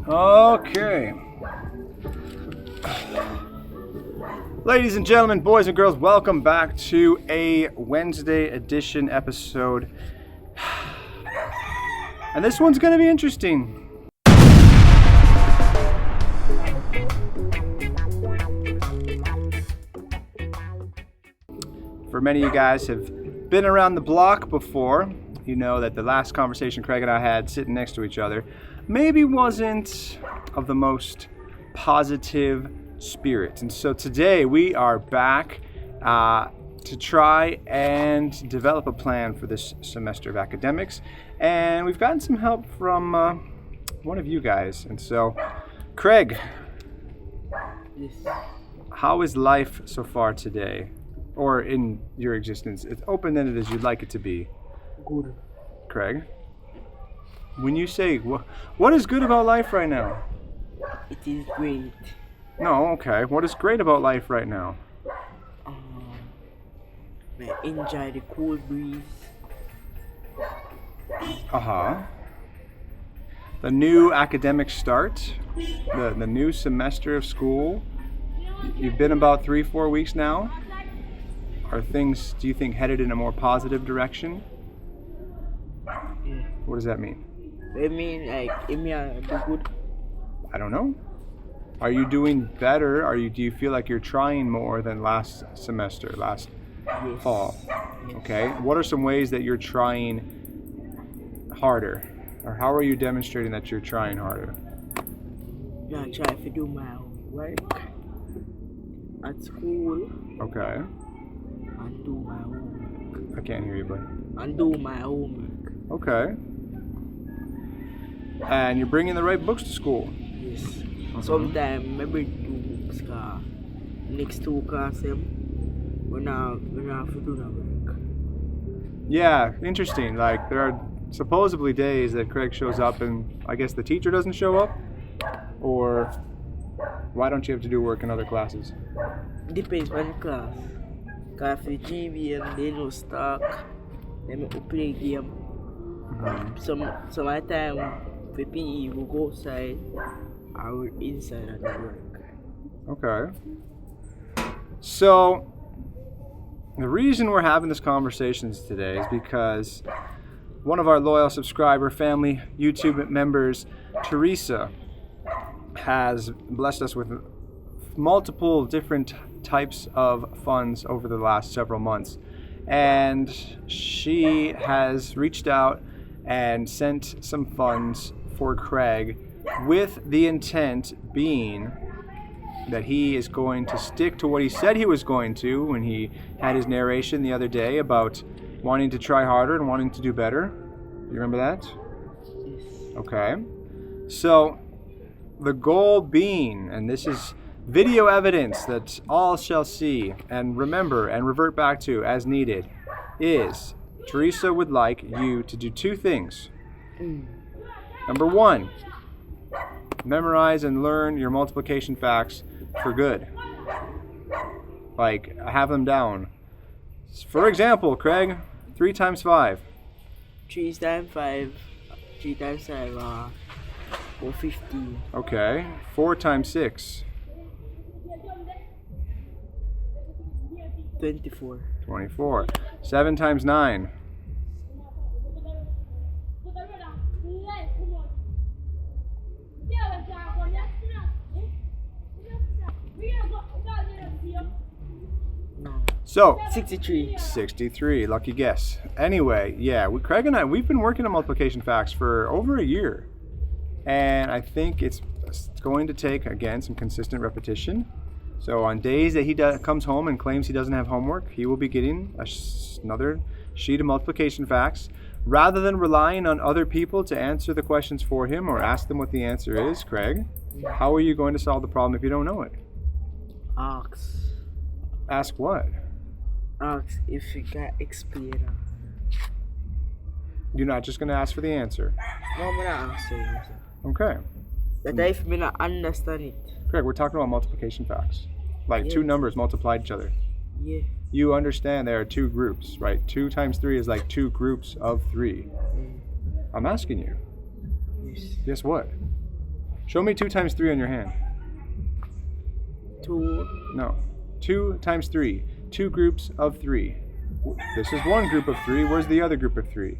Okay. Ladies and gentlemen, boys and girls, welcome back to a Wednesday edition episode. And this one's going to be interesting. For many of you guys have been around the block before, you know that the last conversation Craig and I had sitting next to each other maybe wasn't of the most positive spirit. And so today we are back to try and develop a plan for this semester of academics. And we've gotten some help from one of you guys. And so, Craig, Yes. how is life so far today? Or in your existence? It's open-ended as you'd like it to be. Good. Craig, when you say, what is good about life right now? It is great. No, okay. What is great about life right now? I enjoy the cool breeze. Uh-huh. The new academic start, the new semester of school. You've been about 3-4 weeks now. Are things, do you think, headed in a more positive direction? Yeah. What does that mean? I mean, like, if me do good. I don't know. Are you doing better? Do you feel like you're trying more than last semester, last Yes. fall? Yes. Okay. What are some ways that you're trying harder? Or how are you demonstrating that you're trying harder? I try to do my work at school Okay. and do my homework. I can't hear you, buddy. And do my homework. Okay. And you're bringing the right books to school. Yes. Sometimes maybe 2 books car. Next 2 classes, when I have to do the work. Yeah, interesting. Like, there are supposedly days that Craig shows up and I guess the teacher doesn't show up? Or why don't you have to do work in other classes? Depends on the class. Cause for GB and they no stock, they may play game. Some of the time for PE we go outside or inside at the work. Okay. So, the reason we're having this conversation today is because one of our loyal subscriber family YouTube members, Teresa, has blessed us with multiple different types of funds over the last several months. And she has reached out and sent some funds for Craig with the intent being that he is going to stick to what he said he was going to when he had his narration the other day about wanting to try harder and wanting to do better. You remember that? Yes. Okay. So the goal being, and this is video evidence that all shall see and remember and revert back to as needed, is Teresa would like you to do 2 things. Number 1, memorize and learn your multiplication facts for good. Like, have them down. For example, Craig, 3 times 5. 3 times 5, 3 times 5 are 450. Okay. 4 times 6. 24. 24. 7 times 9. 63. 63. Lucky guess. Anyway, yeah, Craig and I, we've been working on multiplication facts for over a year. And I think it's going to take, again, some consistent repetition. So on days that he comes home and claims he doesn't have homework, he will be getting another sheet of multiplication facts. Rather than relying on other people to answer the questions for him or ask them what the answer is, Craig, how are you going to solve the problem if you don't know it? Ask. Ask what? Ask if you can explain it. You're not just going to ask for the answer. No, I'm not answering it. Okay. That if me not understand it. Craig, we're talking about multiplication facts. Like 2 numbers multiplied each other. Yeah. You understand there are 2 groups, right? 2 times 3 is like 2 groups of 3. I'm asking you. Yes. Guess what? Show me 2 times 3 on your hand. 2. No. 2 times 3. 2 groups of 3. This is one group of 3. Where's the other group of 3?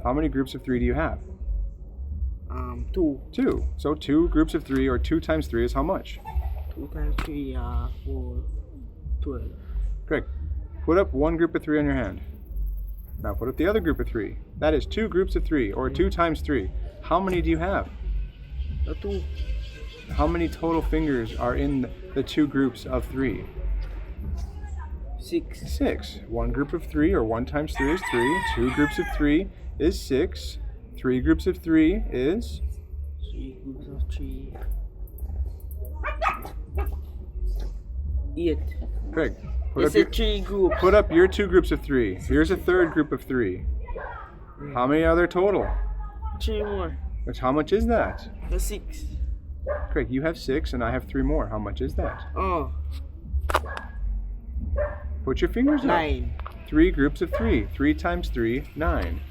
How many groups of 3 do you have? 2. 2. So 2 groups of 3, or 2 times 3 is how much? 2 times 3 4. 12. Correct. Put up one group of 3 on your hand. Now put up the other group of 3. That is 2 groups of 3, or 2 times 3. How many do you have? 2. How many total fingers are in the 2 groups of 3? 6. 6. One group of 3, or 1 times 3 is 3. 2 groups of 3 is 6. 3 groups of 3 is? 3 groups of 3. 8. Craig, It's a 3 groups. put up your 2 groups of 3. Here's a third group of 3. How many are there total? 3 more. Which, how much is that? 6. Craig, you have 6 and I have 3 more. How much is that? Oh, Put your fingers up. 9. 3 groups of 3. 3 times 3, 9.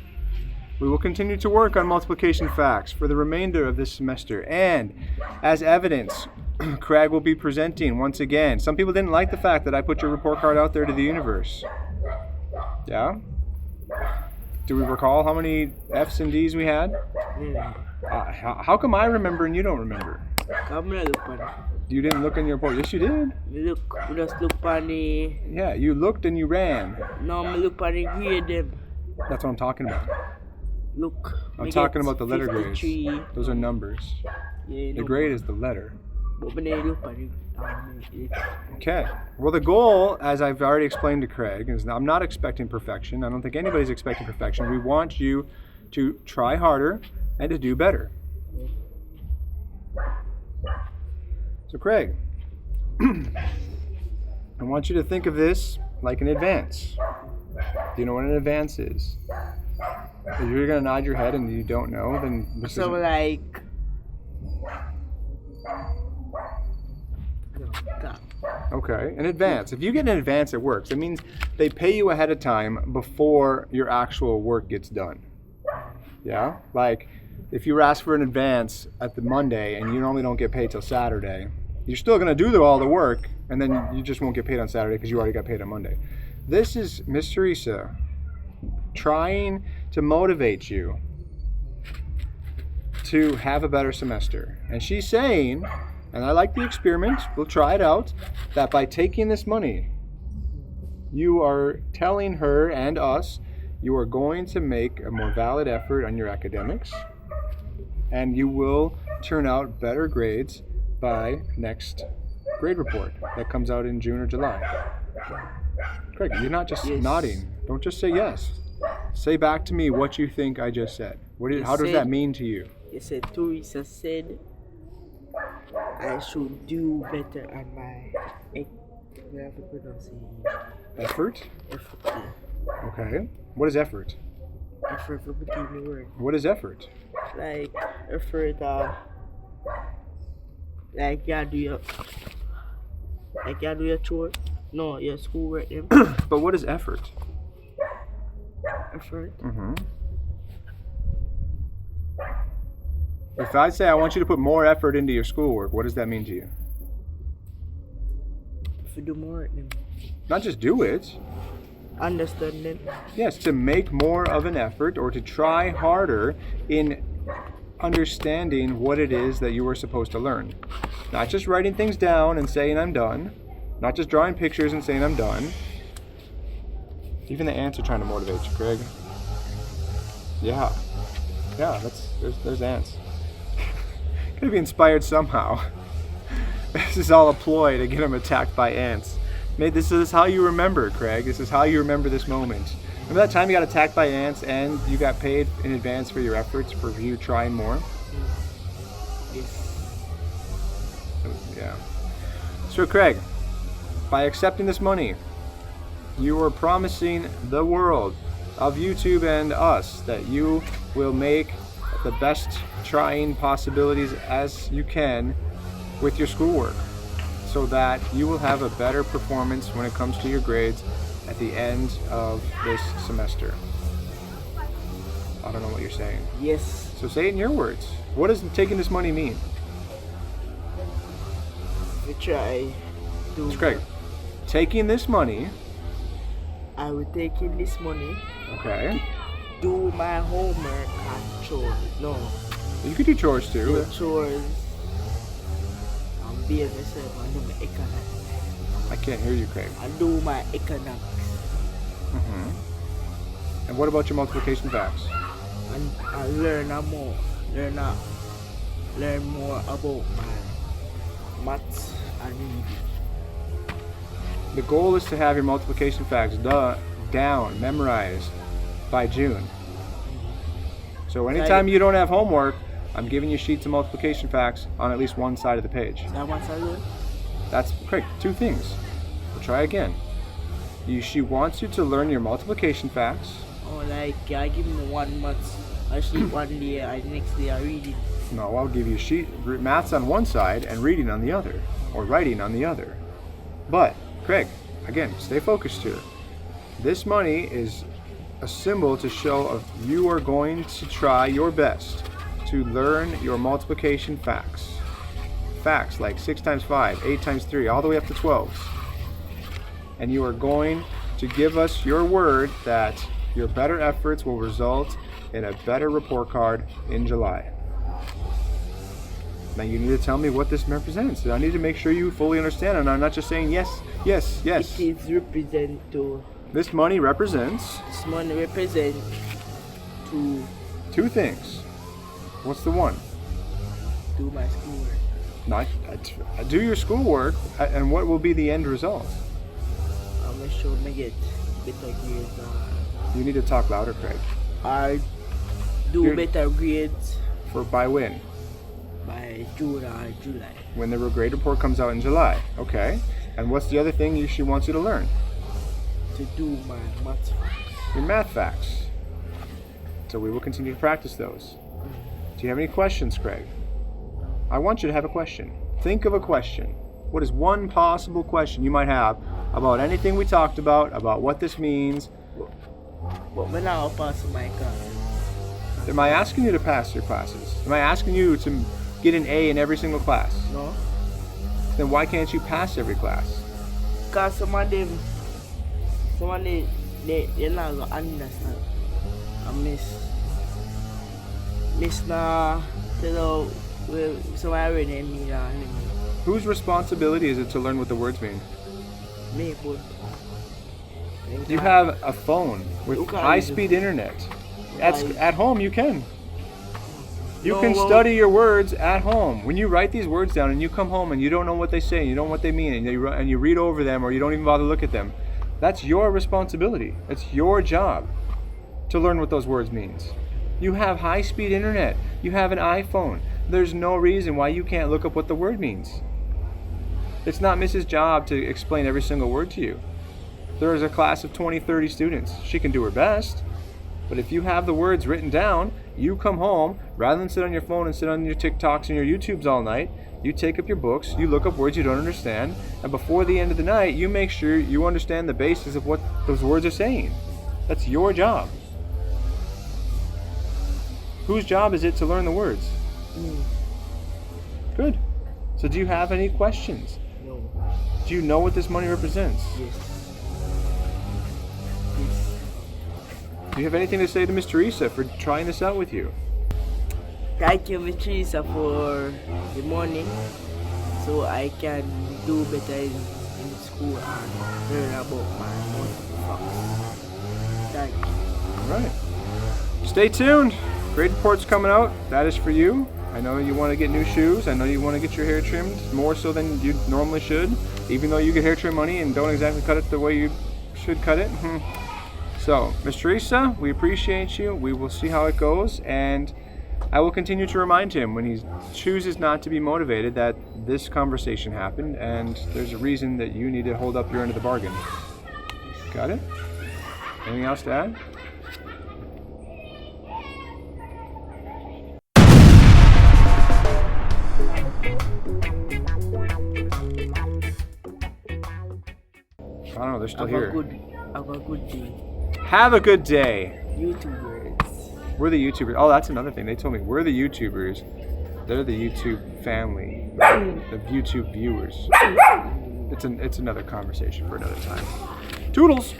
We will continue to work on multiplication facts for the remainder of this semester. And as evidence, Craig will be presenting once again. Some people didn't like the fact that I put your report card out there to the universe. Yeah? Do we recall how many F's and D's we had? How come I remember and you don't remember? Come look on it. You didn't look in your report. Yes, you did. We just look on the. Yeah, you looked and you ran. No, me look on the grade them. That's what I'm talking about. Look. I'm me talking get about the letter grades. 53. Those are numbers. Yeah, The grade is the letter. But when they look on it, Okay. Well, the goal, as I've already explained to Craig, is I'm not expecting perfection. I don't think anybody's expecting perfection. We want you to try harder and to do better. So, Craig, I want you to think of this like an advance. Do you know what an advance is? If you're going to nod your head and you don't know, then this so is like. No, stop. okay. An advance. If you get an advance, it works. It means they pay you ahead of time before your actual work gets done. Yeah? Like, if you ask for an advance at the Monday and you normally don't get paid till Saturday, you're still going to do all the work, and then you just won't get paid on Saturday because you already got paid on Monday. This is Miss Teresa trying to motivate you to have a better semester. And she's saying, and I like the experiment, we'll try it out, that by taking this money, you are telling her and us you are going to make a more valid effort on your academics, and you will turn out better grades by next grade report that comes out in June or July. Craig, you're not just nodding. Don't just say yes. Say back to me what you think I just said. How does that mean to you? You said Teresa said I should do better on my Effort? effort. Yeah. Okay. What is effort? Effort for between the word. What is effort? Like effort like you do your chore. No, your schoolwork them. But what is effort? Effort. Mm-hmm. If I say I want you to put more effort into your schoolwork, what does that mean to you? If you do more them. Not just do it. Understand them. Yes, to make more of an effort or to try harder in understanding what it is that you were supposed to learn. Not just writing things down and saying I'm done. Not just drawing pictures and saying I'm done. Even the ants are trying to motivate you, Craig. Yeah, there's ants. Gotta be inspired somehow. This is all a ploy to get them attacked by ants. This is how you remember, Craig. This is how you remember this moment. Remember that time you got attacked by ants and you got paid in advance for your efforts, for you trying more? Yes. Yeah. So, Craig, by accepting this money, you are promising the world of YouTube and us that you will make the best trying possibilities as you can with your schoolwork, so that you will have a better performance when it comes to your grades at the end of this semester. I don't know what you're saying. Yes. So say it in your words. What does taking this money mean? We try to. It's Craig. Taking this money. I will take in this money. Okay. Do my homework and chores. No. You could do chores too. Do chores. And be myself and do my economics. I can't hear you, Craig. And do my economics. And what about your multiplication facts? And learn more. Learn more about my maths and reading. The goal is to have your multiplication facts down, memorized by June. So anytime you don't have homework, I'm giving you sheets of multiplication facts on at least one side of the page. That one side of it? That's correct. Two things. We'll try again. She wants you to learn your multiplication facts. Oh, like I give me one maths, I sleep one day, and the next day I read it. No, I'll give you maths on one side and reading on the other, or writing on the other. But, Craig, again, stay focused here. This money is a symbol to show of you are going to try your best to learn your multiplication facts. Facts like 6 times 5, 8 times 3, all the way up to 12. And you are going to give us your word that your better efforts will result in a better report card in July. Now you need to tell me what this represents. I need to make sure you fully understand, and I'm not just saying yes, yes, yes. It is represent to. This money represents. This money represent to. Two things. What's the one? Do my schoolwork. Not do your schoolwork, and what will be the end result? I'm gonna show me get better grades. You need to talk louder, Craig. I do better grades. By when? By June or July. When the grade report comes out in July. Okay. And what's the other thing she wants you to learn? To do my math facts. Your math facts. So we will continue to practice those. Do you have any questions, Craig? I want you to have a question. Think of a question. What is one possible question you might have about anything we talked about what this means? But when I pass my class. Am I asking you to pass your classes? Am I asking you to get an A in every single class? No. Then why can't you pass every class? Because some of them, they're not going to understand. I miss now, tell well, so I read them. Whose responsibility is it to learn what the words mean? Me, but. You have a phone with high-speed internet. At home, you can. You can study your words at home. When you write these words down and you come home and you don't know what they say, and you don't know what they mean, and you read over them, or you don't even bother to look at them, that's your responsibility. It's your job to learn what those words means. You have high-speed internet. You have an iPhone. There's no reason why you can't look up what the word means. It's not Mrs. Job to explain every single word to you. There is a class of 20, 30 students. She can do her best. But if you have the words written down, you come home, rather than sit on your phone and sit on your TikToks and your YouTubes all night, you take up your books, you look up words you don't understand, and before the end of the night, you make sure you understand the basis of what those words are saying. That's your job. Whose job is it to learn the words? Good. So do you have any questions? No. Do you know what this money represents? Yes. Do you have anything to say to Miss Teresa for trying this out with you? Thank you, Miss Teresa, for the money, so I can do better in school and learn about my facts. Thank you. All right. Stay tuned. Grade report's coming out. That is for you. I know you want to get new shoes. I know you want to get your hair trimmed more so than you normally should, even though you get hair trim money and don't exactly cut it the way you should cut it. So, Miss Teresa, we appreciate you. We will see how it goes, and I will continue to remind him when he chooses not to be motivated that this conversation happened, and there's a reason that you need to hold up your end of the bargain. Got it? Anything else to add? I don't know, they're still here. Have a good day. Have a good day. YouTubers. We're the YouTubers. Oh, that's another thing. They told me we're the YouTubers. They're the YouTube family. of YouTube viewers. It's another conversation for another time. Toodles!